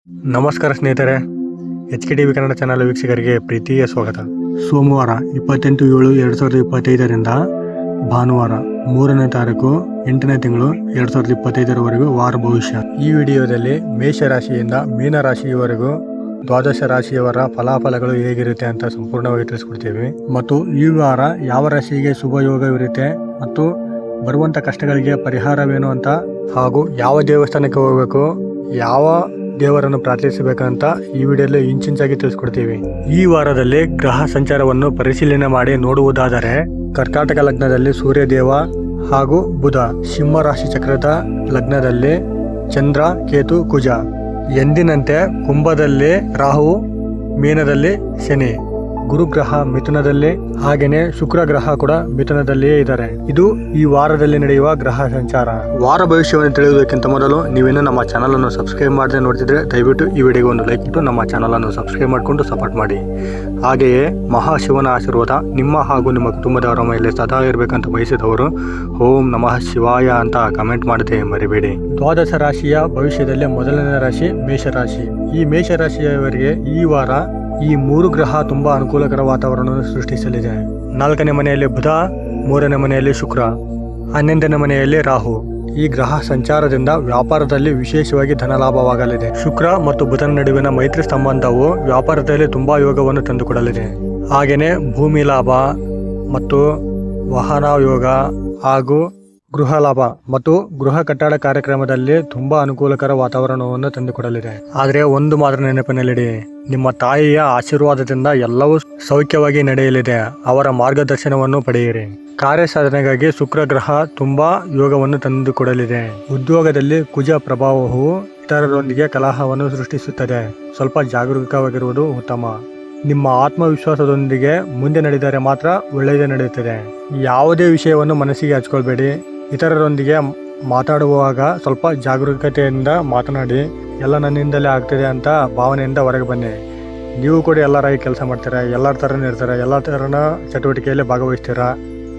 ನಮಸ್ಕಾರ ಸ್ನೇಹಿತರೆ, HKTV Kannada channel ವೀಕ್ಷಕರಿಗೆ ಪ್ರೀತಿಯ ಸ್ವಾಗತ. ಸೋಮವಾರ 28/7/2025 ಭಾನುವಾರ 3ನೇ ತಾರೀಕು 8ನೇ ತಿಂಗಳು 2025 ವಾರ ಭವಿಷ್ಯ. ಈ ವಿಡಿಯೋದಲ್ಲಿ ಮೇಷರಾಶಿಯಿಂದ ಮೀನರಾಶಿಯವರೆಗೂ ದ್ವಾದಶ ರಾಶಿಯವರ ಫಲಾಫಲಗಳು ಹೇಗಿರುತ್ತೆ ಅಂತ ಸಂಪೂರ್ಣವಾಗಿ ತಿಳಿಸ್ಕೊಡ್ತೀವಿ. ಮತ್ತು ಈ ವಾರ ಯಾವ ರಾಶಿಗೆ ಶುಭ ಯೋಗವಿರುತ್ತೆ ಮತ್ತು ಬರುವಂತ ಕಷ್ಟಗಳಿಗೆ ಪರಿಹಾರವೇನು ಅಂತ, ಹಾಗೂ ಯಾವ ದೇವಸ್ಥಾನಕ್ಕೆ ಹೋಗಬೇಕು, ಯಾವ ದೇವರನ್ನು ಪ್ರಾರ್ಥಿಸಬೇಕಂತ ಈ ವಿಡಿಯೋದಲ್ಲಿ ಇಂಚಿಂಚಾಗಿ ತಿಳಿಸ್ಕೊಡ್ತೀವಿ. ಈ ವಾರದಲ್ಲಿ ಗ್ರಹ ಸಂಚಾರವನ್ನು ಪರಿಶೀಲನೆ ಮಾಡಿ ನೋಡುವುದಾದರೆ, ಕರ್ಕಾಟಕ ಲಗ್ನದಲ್ಲಿ ಸೂರ್ಯದೇವ ಹಾಗೂ ಬುಧ, ಸಿಂಹ ರಾಶಿ ಚಕ್ರದ ಲಗ್ನದಲ್ಲಿ ಚಂದ್ರ, ಕೇತು, ಕುಜ, ಎಂದಿನಂತೆ ಕುಂಭದಲ್ಲಿ ರಾಹು, ಮೀನದಲ್ಲಿ ಶನಿ, ಗುರುಗ್ರಹ ಮಿಥುನದಲ್ಲಿ, ಹಾಗೇನೆ ಶುಕ್ರ ಗ್ರಹ ಕೂಡ ಮಿಥುನದಲ್ಲಿಯೇ ಇದ್ದಾರೆ. ಇದು ಈ ವಾರದಲ್ಲಿ ನಡೆಯುವ ಗ್ರಹ ಸಂಚಾರ. ವಾರ ಭವಿಷ್ಯವನ್ನು ತಿಳಿಯುವುದಕ್ಕಿಂತ ಮೊದಲು ನೀವೇನು ನಮ್ಮ ಚಾನಲ್ ಅನ್ನು ಸಬ್ಸ್ಕ್ರೈಬ್ ಮಾಡದೆ ನೋಡ್ತಿದ್ರೆ ದಯವಿಟ್ಟು ಈ ವಿಡಿಯೋಗೆ ಒಂದು ಲೈಕ್ ಇಟ್ಟು ನಮ್ಮ ಚಾನಲ್ ಅನ್ನು ಸಬ್ಸ್ಕ್ರೈಬ್ ಮಾಡಿಕೊಂಡು ಸಪೋರ್ಟ್ ಮಾಡಿ. ಹಾಗೆಯೇ ಮಹಾಶಿವನ ಆಶೀರ್ವಾದ ನಿಮ್ಮ ಹಾಗೂ ನಿಮ್ಮ ಕುಟುಂಬದವರ ಮೇಲೆ ಸದಾ ಇರಬೇಕಂತ ಬಯಸಿದವರು ಓಂ ನಮಃ ಶಿವಾಯ ಅಂತ ಕಮೆಂಟ್ ಮಾಡದೆ ಮರಿಬೇಡಿ. ದ್ವಾದಶ ರಾಶಿಯ ಭವಿಷ್ಯದಲ್ಲಿ ಮೊದಲನೇ ರಾಶಿ ಮೇಷರಾಶಿ. ಈ ಮೇಷರಾಶಿಯವರಿಗೆ ಈ ವಾರ ಈ 3 ಗ್ರಹ ತುಂಬಾ ಅನುಕೂಲಕರ ವಾತಾವರಣವನ್ನು ಸೃಷ್ಟಿಸಲಿದೆ. 4ನೇ ಮನೆಯಲ್ಲಿ ಬುಧ, 3ನೇ ಮನೆಯಲ್ಲಿ ಶುಕ್ರ, 11ನೇ ಮನೆಯಲ್ಲಿ ರಾಹು. ಈ ಗ್ರಹ ಸಂಚಾರದಿಂದ ವ್ಯಾಪಾರದಲ್ಲಿ ವಿಶೇಷವಾಗಿ ಧನ ಲಾಭವಾಗಲಿದೆ. ಶುಕ್ರ ಮತ್ತು ಬುಧನ ನಡುವಿನ ಮೈತ್ರಿ ಸಂಬಂಧವು ವ್ಯಾಪಾರದಲ್ಲಿ ತುಂಬಾ ಯೋಗವನ್ನು ತಂದುಕೊಡಲಿದೆ. ಹಾಗೆಯೇ ಭೂಮಿ ಲಾಭ ಮತ್ತು ವಾಹನ ಯೋಗ ಹಾಗೂ ಗೃಹ ಲಾಭ ಮತ್ತು ಗೃಹ ಕಟ್ಟಡ ಕಾರ್ಯಕ್ರಮದಲ್ಲಿ ತುಂಬಾ ಅನುಕೂಲಕರ ವಾತಾವರಣವನ್ನು ತಂದುಕೊಡಲಿದೆ. ಆದರೆ ಒಂದು ಮಾತ್ರ ನೆನಪಿನಲ್ಲಿಡಿ, ನಿಮ್ಮ ತಾಯಿಯ ಆಶೀರ್ವಾದದಿಂದ ಎಲ್ಲವೂ ಸೌಖ್ಯವಾಗಿ ನಡೆಯಲಿದೆ. ಅವರ ಮಾರ್ಗದರ್ಶನವನ್ನು ಪಡೆಯಿರಿ. ಕಾರ್ಯ ಸಾಧನೆಗಾಗಿ ಶುಕ್ರ ಗ್ರಹ ತುಂಬಾ ಯೋಗವನ್ನು ತಂದುಕೊಡಲಿದೆ. ಉದ್ಯೋಗದಲ್ಲಿ ಕುಜ ಪ್ರಭಾವವು ಇತರರೊಂದಿಗೆ ಕಲಹವನ್ನು ಸೃಷ್ಟಿಸುತ್ತದೆ. ಸ್ವಲ್ಪ ಜಾಗರೂಕವಾಗಿರುವುದು ಉತ್ತಮ. ನಿಮ್ಮ ಆತ್ಮವಿಶ್ವಾಸದೊಂದಿಗೆ ಮುಂದೆ ನಡೆದರೆ ಮಾತ್ರ ಒಳ್ಳೆಯದೇ ನಡೆಯುತ್ತದೆ. ಯಾವುದೇ ವಿಷಯವನ್ನು ಮನಸ್ಸಿಗೆ ಹಚ್ಕೊಳ್ಬೇಡಿ. ಇತರರೊಂದಿಗೆ ಮಾತಾಡುವಾಗ ಸ್ವಲ್ಪ ಜಾಗರೂಕತೆಯಿಂದ ಮಾತನಾಡಿ. ಎಲ್ಲ ನನ್ನಿಂದಲೇ ಆಗ್ತಿದೆ ಅಂತ ಭಾವನೆಯಿಂದ ಹೊರಗೆ ಬನ್ನಿ. ನೀವು ಕೂಡ ಎಲ್ಲರಾಗಿ ಕೆಲಸ ಮಾಡ್ತೀರಾ, ಎಲ್ಲರ ಥರನೇ ಇರ್ತೀರ, ಎಲ್ಲ ಥರನ ಚಟುವಟಿಕೆಯಲ್ಲಿ ಭಾಗವಹಿಸ್ತೀರಾ.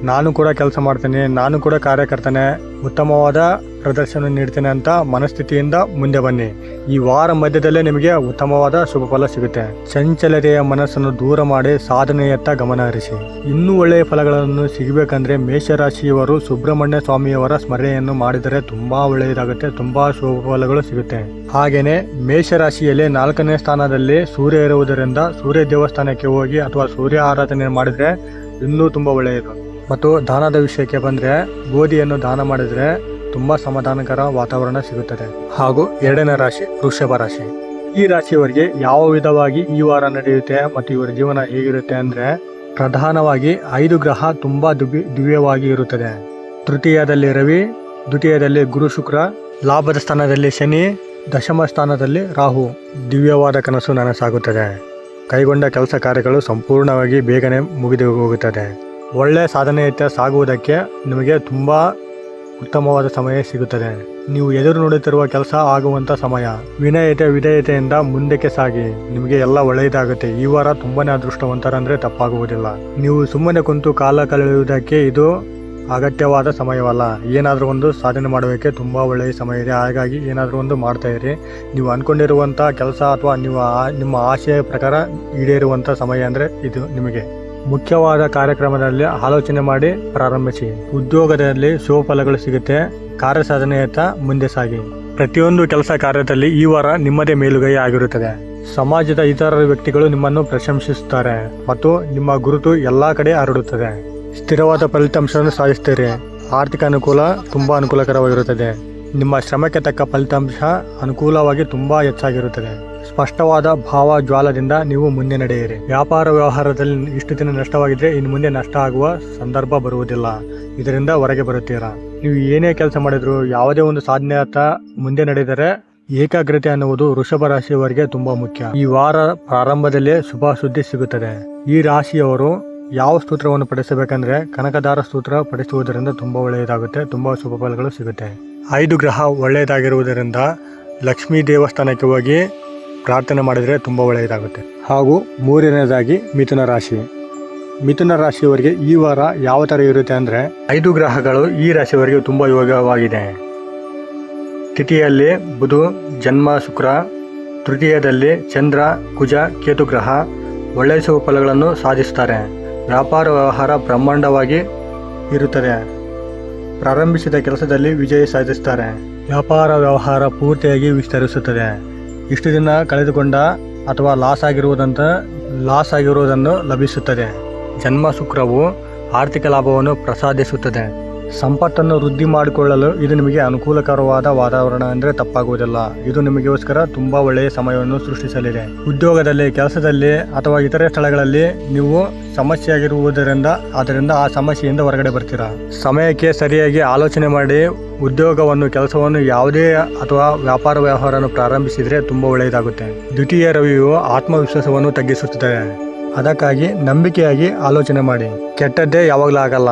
ನಾನು ಕೂಡ ಕೆಲಸ ಮಾಡ್ತೇನೆ, ನಾನು ಕೂಡ ಕಾರ್ಯಕರ್ತನೆ, ಉತ್ತಮವಾದ ಪ್ರದರ್ಶನ ನೀಡ್ತೇನೆ ಅಂತ ಮನಸ್ಥಿತಿಯಿಂದ ಮುಂದೆ ಬನ್ನಿ. ಈ ವಾರ ಮಧ್ಯದಲ್ಲೇ ನಿಮಗೆ ಉತ್ತಮವಾದ ಶುಭ ಫಲ ಸಿಗುತ್ತೆ. ಚಂಚಲತೆಯ ಮನಸ್ಸನ್ನು ದೂರ ಮಾಡಿ ಸಾಧನೆಯತ್ತ ಗಮನ ಹರಿಸಿ. ಇನ್ನೂ ಒಳ್ಳೆಯ ಫಲಗಳನ್ನು ಸಿಗಬೇಕಂದ್ರೆ ಮೇಷರಾಶಿಯವರು ಸುಬ್ರಹ್ಮಣ್ಯ ಸ್ವಾಮಿಯವರ ಸ್ಮರಣೆಯನ್ನು ಮಾಡಿದರೆ ತುಂಬಾ ಒಳ್ಳೆಯದಾಗುತ್ತೆ, ತುಂಬಾ ಶುಭ ಫಲಗಳು ಸಿಗುತ್ತೆ. ಹಾಗೇನೆ ಮೇಷರಾಶಿಯಲ್ಲಿ 4ನೇ ಸ್ಥಾನದಲ್ಲಿ ಸೂರ್ಯ ಇರುವುದರಿಂದ ಸೂರ್ಯ ದೇವಸ್ಥಾನಕ್ಕೆ ಹೋಗಿ ಅಥವಾ ಸೂರ್ಯ ಆರಾಧನೆ ಮಾಡಿದ್ರೆ ಇನ್ನೂ ತುಂಬಾ ಒಳ್ಳೆಯದು. ಮತ್ತು ದಾನದ ವಿಷಯಕ್ಕೆ ಬಂದ್ರೆ ಗೋಧಿಯನ್ನು ದಾನ ಮಾಡಿದ್ರೆ ತುಂಬಾ ಸಮಾಧಾನಕರ ವಾತಾವರಣ ಸಿಗುತ್ತದೆ. ಹಾಗೂ 2ನೇ ರಾಶಿ ವೃಷಭ ರಾಶಿ. ಈ ರಾಶಿಯವರಿಗೆ ಯಾವ ವಿಧವಾಗಿ ಈ ವಾರ ನಡೆಯುತ್ತೆ ಮತ್ತು ಇವರ ಜೀವನ ಹೇಗಿರುತ್ತೆ ಅಂದ್ರೆ, ಪ್ರಧಾನವಾಗಿ 5 ಗ್ರಹ ತುಂಬಾ ದಿವ್ಯವಾಗಿ ಇರುತ್ತದೆ. ತೃತೀಯದಲ್ಲಿ ರವಿ, ದ್ವಿತೀಯದಲ್ಲಿ ಗುರು ಶುಕ್ರ, ಲಾಭದ ಸ್ಥಾನದಲ್ಲಿ ಶನಿ, ದಶಮ ಸ್ಥಾನದಲ್ಲಿ ರಾಹು. ದಿವ್ಯವಾದ ಕನಸು ನನಸಾಗುತ್ತದೆ. ಕೈಗೊಂಡ ಕೆಲಸ ಕಾರ್ಯಗಳು ಸಂಪೂರ್ಣವಾಗಿ ಬೇಗನೆ ಮುಗಿದು ಹೋಗುತ್ತದೆ. ಒಳ್ಳೆಯ ಸಾಧನೆಯತ್ತ ಸಾಗುವುದಕ್ಕೆ ನಿಮಗೆ ತುಂಬಾ ಉತ್ತಮವಾದ ಸಮಯ ಸಿಗುತ್ತದೆ. ನೀವು ಎದುರು ನೋಡುತ್ತಿರುವ ಕೆಲಸ ಆಗುವಂತ ಸಮಯ. ವಿಧೇಯತೆಯಿಂದ ಮುಂದಕ್ಕೆ ಸಾಗಿ, ನಿಮಗೆ ಎಲ್ಲ ಒಳ್ಳೆಯದಾಗುತ್ತೆ. ಈ ವಾರ ತುಂಬಾನೇ ಅದೃಷ್ಟವಂತರಂದ್ರೆ ತಪ್ಪಾಗುವುದಿಲ್ಲ. ನೀವು ಸುಮ್ಮನೆ ಕುಂತು ಕಾಲ ಕಳೆಯುವುದಕ್ಕೆ ಇದು ಅಗತ್ಯವಾದ ಸಮಯವಲ್ಲ. ಏನಾದರೂ ಒಂದು ಸಾಧನೆ ಮಾಡೋದಕ್ಕೆ ತುಂಬಾ ಒಳ್ಳೆಯ ಸಮಯ ಇದೆ. ಹಾಗಾಗಿ ಏನಾದರೂ ಒಂದು ಮಾಡ್ತಾ ಇರಿ. ನೀವು ಅನ್ಕೊಂಡಿರುವಂತ ಕೆಲಸ ಅಥವಾ ನಿಮ್ಮ ಆಶಯ ಪ್ರಕಾರ ಈಡೇರುವಂತ ಸಮಯ ಅಂದ್ರೆ ಇದು ನಿಮಗೆ. ಮುಖ್ಯವಾದ ಕಾರ್ಯಕ್ರಮದಲ್ಲಿ ಆಲೋಚನೆ ಮಾಡಿ ಪ್ರಾರಂಭಿಸಿ. ಉದ್ಯೋಗದಲ್ಲಿ ಶುಭ ಫಲಗಳು ಸಿಗುತ್ತೆ. ಕಾರ್ಯ ಸಾಧನೆಯತ್ತ ಮುಂದೆ ಸಾಗಿ. ಪ್ರತಿಯೊಂದು ಕೆಲಸ ಕಾರ್ಯದಲ್ಲಿ ಈ ವಾರ ನಿಮ್ಮದೇ ಮೇಲುಗೈ ಆಗಿರುತ್ತದೆ. ಸಮಾಜದ ಇತರ ವ್ಯಕ್ತಿಗಳು ನಿಮ್ಮನ್ನು ಪ್ರಶಂಸಿಸುತ್ತಾರೆ ಮತ್ತು ನಿಮ್ಮ ಗುರುತು ಎಲ್ಲಾ ಕಡೆ ಹರಡುತ್ತದೆ. ಸ್ಥಿರವಾದ ಫಲಿತಾಂಶವನ್ನು ಸಾಧಿಸುತ್ತೀರಿ. ಆರ್ಥಿಕ ಅನುಕೂಲ ತುಂಬಾ ಅನುಕೂಲಕರವಾಗಿರುತ್ತದೆ. ನಿಮ್ಮ ಶ್ರಮಕ್ಕೆ ತಕ್ಕ ಫಲಿತಾಂಶ ಅನುಕೂಲವಾಗಿ ತುಂಬಾ ಹೆಚ್ಚಾಗಿರುತ್ತದೆ. ಸ್ಪಷ್ಟವಾದ ಭಾವ ಜ್ವಾಲದಿಂದ ನೀವು ಮುಂದೆ ನಡೆಯಿರಿ. ವ್ಯಾಪಾರ ವ್ಯವಹಾರದಲ್ಲಿ ಇಷ್ಟು ದಿನ ನಷ್ಟವಾಗಿದ್ರೆ ಇನ್ನು ಮುಂದೆ ನಷ್ಟ ಆಗುವ ಸಂದರ್ಭ ಬರುವುದಿಲ್ಲ. ಇದರಿಂದ ಹೊರಗೆ ಬರುತ್ತೀರಾ. ನೀವು ಏನೇ ಕೆಲಸ ಮಾಡಿದ್ರು, ಯಾವುದೇ ಒಂದು ಸಾಧನೆಯತ್ತ ಮುಂದೆ ನಡೆದರೆ ಏಕಾಗ್ರತೆ ಅನ್ನುವುದು ವೃಷಭ ರಾಶಿಯವರಿಗೆ ತುಂಬಾ ಮುಖ್ಯ. ಈ ವಾರ ಪ್ರಾರಂಭದಲ್ಲೇ ಶುಭ ಸುದ್ದಿ ಸಿಗುತ್ತದೆ. ಈ ರಾಶಿಯವರು ಯಾವ ಸ್ತೋತ್ರವನ್ನು ಪಡಿಸಬೇಕಂದ್ರೆ ಕನಕದಾರ ಸ್ತೋತ್ರ ಪಡಿಸುವುದರಿಂದ ತುಂಬಾ ಒಳ್ಳೆಯದಾಗುತ್ತೆ, ತುಂಬಾ ಶುಭ ಫಲಗಳು ಸಿಗುತ್ತೆ. 5 ಗ್ರಹ ಒಳ್ಳೆಯದಾಗಿರುವುದರಿಂದ ಲಕ್ಷ್ಮೀ ದೇವಸ್ಥಾನಕ್ಕೆ ಹೋಗಿ ಪ್ರಾರ್ಥನೆ ಮಾಡಿದರೆ ತುಂಬ ಒಳ್ಳೆಯದಾಗುತ್ತೆ. ಹಾಗೂ 3ನೇದಾಗಿ ಮಿಥುನ ರಾಶಿ. ಮಿಥುನ ರಾಶಿಯವರಿಗೆ ಈ ವಾರ ಯಾವ ಥರ ಇರುತ್ತೆ ಅಂದರೆ, 5 ಗ್ರಹಗಳು ಈ ರಾಶಿಯವರಿಗೆ ತುಂಬ ಯೋಗವಾಗಿದೆ. ತಿಥಿಯಲ್ಲಿ ಬುಧ, ಜನ್ಮ ಶುಕ್ರ, ತೃತೀಯದಲ್ಲಿ ಚಂದ್ರ, ಕುಜ, ಕೇತು ಗ್ರಹ ಒಳ್ಳೆಯ ಶುಭ ಫಲಗಳನ್ನು ಸಾಧಿಸುತ್ತಾರೆ. ವ್ಯಾಪಾರ ವ್ಯವಹಾರ ಬ್ರಹ್ಮಾಂಡವಾಗಿ ಇರುತ್ತದೆ. ಪ್ರಾರಂಭಿಸಿದ ಕೆಲಸದಲ್ಲಿ ವಿಜಯ ಸಾಧಿಸುತ್ತಾರೆ. ವ್ಯಾಪಾರ ವ್ಯವಹಾರ ಪೂರ್ತಿಯಾಗಿ ವಿಸ್ತರಿಸುತ್ತದೆ. ಇಷ್ಟು ದಿನ ಕಳೆದುಕೊಂಡ ಅಥವಾ ಲಾಸ್ ಆಗಿರುವುದನ್ನು ಲಭಿಸುತ್ತದೆ. ಜನ್ಮ ಶುಕ್ರವು ಆರ್ಥಿಕ ಲಾಭವನ್ನು ಪ್ರಸಾದಿಸುತ್ತದೆ. ಸಂಪತ್ತನ್ನು ವೃದ್ಧಿ ಮಾಡಿಕೊಳ್ಳಲು ಇದು ನಿಮಗೆ ಅನುಕೂಲಕರವಾದ ವಾತಾವರಣ ಅಂದರೆ ತಪ್ಪಾಗುವುದಿಲ್ಲ. ಇದು ನಿಮಗೋಸ್ಕರ ತುಂಬಾ ಒಳ್ಳೆಯ ಸಮಯವನ್ನು ಸೃಷ್ಟಿಸಲಿದೆ. ಉದ್ಯೋಗದಲ್ಲಿ, ಕೆಲಸದಲ್ಲಿ ಅಥವಾ ಇತರೆ ಸ್ಥಳಗಳಲ್ಲಿ ನೀವು ಅದರಿಂದ ಆ ಸಮಸ್ಯೆಯಿಂದ ಹೊರಗಡೆ ಬರ್ತೀರಾ. ಸಮಯಕ್ಕೆ ಸರಿಯಾಗಿ ಆಲೋಚನೆ ಮಾಡಿ ಉದ್ಯೋಗವನ್ನು, ಕೆಲಸವನ್ನು ಯಾವುದೇ ಅಥವಾ ವ್ಯಾಪಾರ ವ್ಯವಹಾರವನ್ನು ಪ್ರಾರಂಭಿಸಿದರೆ ತುಂಬಾ ಒಳ್ಳೆಯದಾಗುತ್ತೆ. ದ್ವಿತೀಯ ರವಿಯು ಆತ್ಮವಿಶ್ವಾಸವನ್ನು ತಗ್ಗಿಸುತ್ತದೆ. ಅದಕ್ಕಾಗಿ ನಂಬಿಕೆಯಾಗಿ ಆಲೋಚನೆ ಮಾಡಿ. ಕೆಟ್ಟದ್ದೇ ಯಾವಾಗಲೂ ಆಗಲ್ಲ.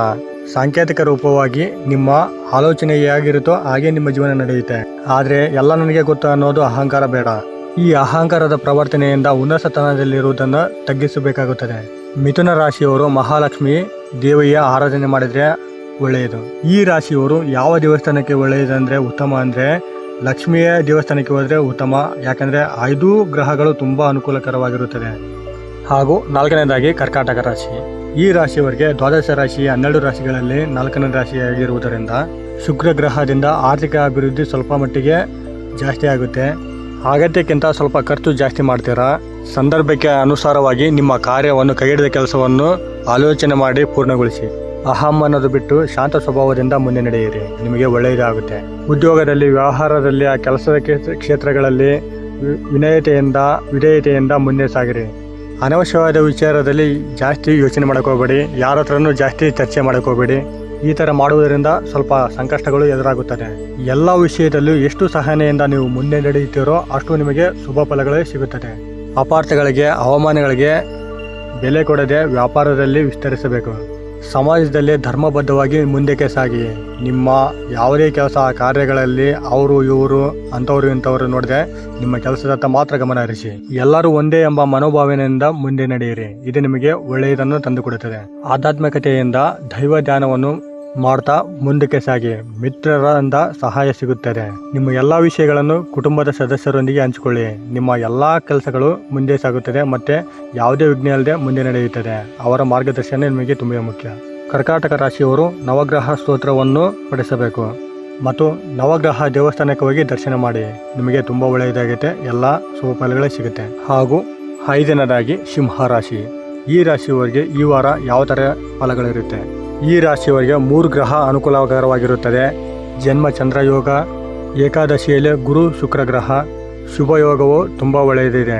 ಸಾಂಕೇತಿಕ ರೂಪವಾಗಿ ನಿಮ್ಮ ಆಲೋಚನೆ ಹೇಗಿರುತ್ತೋ ಹಾಗೆ ನಿಮ್ಮ ಜೀವನ ನಡೆಯುತ್ತೆ. ಆದರೆ ಎಲ್ಲ ನನಗೆ ಗೊತ್ತು ಅನ್ನೋದು ಅಹಂಕಾರ ಬೇಡ. ಈ ಅಹಂಕಾರದ ಪ್ರವರ್ತನೆಯಿಂದ ಉನ್ನತ ಸ್ಥಾನದಲ್ಲಿರುವುದನ್ನು ತಗ್ಗಿಸಬೇಕಾಗುತ್ತದೆ. ಮಿಥುನ ರಾಶಿಯವರು ಮಹಾಲಕ್ಷ್ಮಿ ದೇವಿಯ ಆರಾಧನೆ ಮಾಡಿದರೆ ಒಳ್ಳೆಯದು. ಈ ರಾಶಿಯವರು ಯಾವ ದೇವಸ್ಥಾನಕ್ಕೆ ಒಳ್ಳೆಯದಂದರೆ ಉತ್ತಮ ಅಂದರೆ ಲಕ್ಷ್ಮಿಯ ದೇವಸ್ಥಾನಕ್ಕೆ ಹೋದರೆ ಉತ್ತಮ. ಯಾಕಂದರೆ 5 ಗ್ರಹಗಳು ತುಂಬ ಅನುಕೂಲಕರವಾಗಿರುತ್ತದೆ. ಹಾಗೂ 4ನೇದಾಗಿ ಕರ್ಕಾಟಕ ರಾಶಿ. ಈ ರಾಶಿಯವರಿಗೆ ದ್ವಾದಶ ರಾಶಿ 12 ರಾಶಿಗಳಲ್ಲಿ 4ನೇ ರಾಶಿಯಾಗಿರುವುದರಿಂದ ಶುಕ್ರ ಗ್ರಹದಿಂದ ಆರ್ಥಿಕ ಅಭಿವೃದ್ಧಿ ಸ್ವಲ್ಪ ಮಟ್ಟಿಗೆ ಜಾಸ್ತಿ ಆಗುತ್ತೆ. ಅಗತ್ಯಕ್ಕಿಂತ ಸ್ವಲ್ಪ ಖರ್ಚು ಜಾಸ್ತಿ ಮಾಡ್ತೀರಾ. ಸಂದರ್ಭಕ್ಕೆ ಅನುಸಾರವಾಗಿ ನಿಮ್ಮ ಕಾರ್ಯವನ್ನು, ಕೈ ಹಿಡಿದ ಕೆಲಸವನ್ನು ಆಲೋಚನೆ ಮಾಡಿ ಪೂರ್ಣಗೊಳಿಸಿ. ಅಹಂ ಅನ್ನೋದು ಬಿಟ್ಟು ಶಾಂತ ಸ್ವಭಾವದಿಂದ ಮುಂದೆ ನಡೆಯಿರಿ. ನಿಮಗೆ ಒಳ್ಳೆಯದಾಗುತ್ತೆ. ಉದ್ಯೋಗದಲ್ಲಿ, ವ್ಯವಹಾರದಲ್ಲಿ, ಆ ಕೆಲಸದ ಕ್ಷೇತ್ರಗಳಲ್ಲಿ ವಿಧೇಯತೆಯಿಂದ ಮುಂದೆ ಸಾಗಿರಿ. ಅನವಶ್ಯವಾದ ವಿಚಾರದಲ್ಲಿ ಜಾಸ್ತಿ ಯೋಚನೆ ಮಾಡೋಕ್ಕೋಗಬೇಡಿ. ಯಾರ ಹತ್ರನೂ ಜಾಸ್ತಿ ಚರ್ಚೆ ಮಾಡೋಕ್ಕೋಗಬೇಡಿ. ಈ ಥರ ಮಾಡುವುದರಿಂದ ಸ್ವಲ್ಪ ಸಂಕಷ್ಟಗಳು ಎದುರಾಗುತ್ತದೆ. ಎಲ್ಲ ವಿಷಯದಲ್ಲೂ ಎಷ್ಟು ಸಹನೆಯಿಂದ ನೀವು ಮುಂದೆ ನಡೆಯುತ್ತೀರೋ ಅಷ್ಟು ನಿಮಗೆ ಶುಭ ಫಲಗಳೇ ಸಿಗುತ್ತದೆ. ಅಪಾರ್ಥಗಳಿಗೆ, ಅವಮಾನಗಳಿಗೆ ಬೆಲೆ ಕೊಡದೆ ವ್ಯಾಪಾರದಲ್ಲಿ ವಿಸ್ತರಿಸಬೇಕು. ಸಮಾಜದಲ್ಲಿ ಧರ್ಮಬದ್ಧವಾಗಿ ಮುಂದಕ್ಕೆ ಸಾಗಿ. ನಿಮ್ಮ ಯಾವುದೇ ಕೆಲಸ ಕಾರ್ಯಗಳಲ್ಲಿ ಅವರು ಇವರು ಅಂಥವ್ರು ಇಂಥವ್ರು ನೋಡದೆ ನಿಮ್ಮ ಕೆಲಸದತ್ತ ಮಾತ್ರ ಗಮನ ಹರಿಸಿ. ಎಲ್ಲರೂ ಒಂದೇ ಎಂಬ ಮನೋಭಾವನೆಯಿಂದ ಮುಂದೆ ನಡೆಯಿರಿ. ಇದು ನಿಮಗೆ ಒಳ್ಳೆಯದನ್ನು ತಂದುಕೊಡುತ್ತದೆ. ಆಧ್ಯಾತ್ಮಿಕತೆಯಿಂದ ದೈವ ಧ್ಯಾನವನ್ನು ಮಾಡ್ತಾ ಮುಂದಕ್ಕೆ ಸಾಗಿ. ಮಿತ್ರರಿಂದ ಸಹಾಯ ಸಿಗುತ್ತದೆ. ನಿಮ್ಮ ಎಲ್ಲ ವಿಷಯಗಳನ್ನು ಕುಟುಂಬದ ಸದಸ್ಯರೊಂದಿಗೆ ಹಂಚಿಕೊಳ್ಳಿ. ನಿಮ್ಮ ಎಲ್ಲ ಕೆಲಸಗಳು ಮುಂದೆ ಸಾಗುತ್ತದೆ ಮತ್ತು ಯಾವುದೇ ವಿಘ್ನ ಇಲ್ಲದೆ ಮುಂದೆ ನಡೆಯುತ್ತದೆ. ಅವರ ಮಾರ್ಗದರ್ಶನ ನಿಮಗೆ ತುಂಬ ಮುಖ್ಯ. ಕರ್ಕಾಟಕ ರಾಶಿಯವರು ನವಗ್ರಹ ಸ್ತೋತ್ರವನ್ನು ಪಠಿಸಬೇಕು ಮತ್ತು ನವಗ್ರಹ ದೇವಸ್ಥಾನಕ್ಕೆ ಹೋಗಿ ದರ್ಶನ ಮಾಡಿ. ನಿಮಗೆ ತುಂಬ ಒಳ್ಳೆಯದಾಗುತ್ತೆ. ಎಲ್ಲ ಶುಭ ಫಲಗಳೇ ಸಿಗುತ್ತೆ. ಹಾಗೂ 5ನೇದಾಗಿ ಸಿಂಹ ರಾಶಿ. ಈ ರಾಶಿಯವರಿಗೆ ಈ ವಾರ ಯಾವ ಥರ ಫಲಗಳಿರುತ್ತೆ? ಈ ರಾಶಿಯವರಿಗೆ 3 ಗ್ರಹ ಅನುಕೂಲಕರವಾಗಿರುತ್ತದೆ. ಜನ್ಮ ಚಂದ್ರಯೋಗ, ಏಕಾದಶಿಯಲ್ಲಿ ಗುರು ಶುಕ್ರ ಗ್ರಹ. ಶುಭ ಯೋಗವು ತುಂಬ ಒಳ್ಳೆಯದಿದೆ.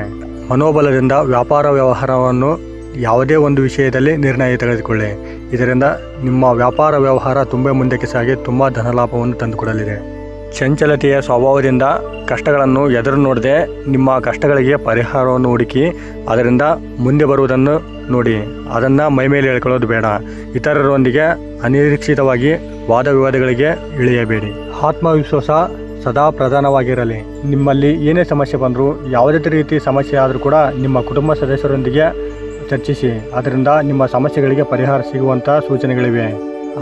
ಮನೋಬಲದಿಂದ ವ್ಯಾಪಾರ ವ್ಯವಹಾರವನ್ನು ಯಾವುದೇ ಒಂದು ವಿಷಯದಲ್ಲಿ ನಿರ್ಣಯ ತೆಗೆದುಕೊಳ್ಳಿ. ಇದರಿಂದ ನಿಮ್ಮ ವ್ಯಾಪಾರ ವ್ಯವಹಾರ ತುಂಬ ಮುಂದಕ್ಕೆ ಸಾಗಿ ತುಂಬ ಧನಲಾಭವನ್ನು ತಂದುಕೊಡಲಿದೆ. ಚಂಚಲತೆಯ ಸ್ವಭಾವದಿಂದ ಕಷ್ಟಗಳನ್ನು ಎದುರು ನೋಡದೆ ನಿಮ್ಮ ಕಷ್ಟಗಳಿಗೆ ಪರಿಹಾರವನ್ನು ಹುಡುಕಿ ಅದರಿಂದ ಮುಂದೆ ಬರುವುದನ್ನು ನೋಡಿ. ಅದನ್ನು ಮೈಮೇಲೆ ಹೇಳ್ಕೊಳ್ಳೋದು ಬೇಡ. ಇತರರೊಂದಿಗೆ ಅನಿರೀಕ್ಷಿತವಾಗಿ ವಾದ ವಿವಾದಗಳಿಗೆ ಇಳಿಯಬೇಡಿ. ಆತ್ಮವಿಶ್ವಾಸ ಸದಾ ಪ್ರಧಾನವಾಗಿರಲಿ. ನಿಮ್ಮಲ್ಲಿ ಏನೇ ಸಮಸ್ಯೆ ಬಂದರೂ, ಯಾವುದೇ ರೀತಿ ಸಮಸ್ಯೆ ಆದರೂ ಕೂಡ ನಿಮ್ಮ ಕುಟುಂಬ ಸದಸ್ಯರೊಂದಿಗೆ ಚರ್ಚಿಸಿ. ಅದರಿಂದ ನಿಮ್ಮ ಸಮಸ್ಯೆಗಳಿಗೆ ಪರಿಹಾರ ಸಿಗುವಂಥ ಸೂಚನೆಗಳಿವೆ.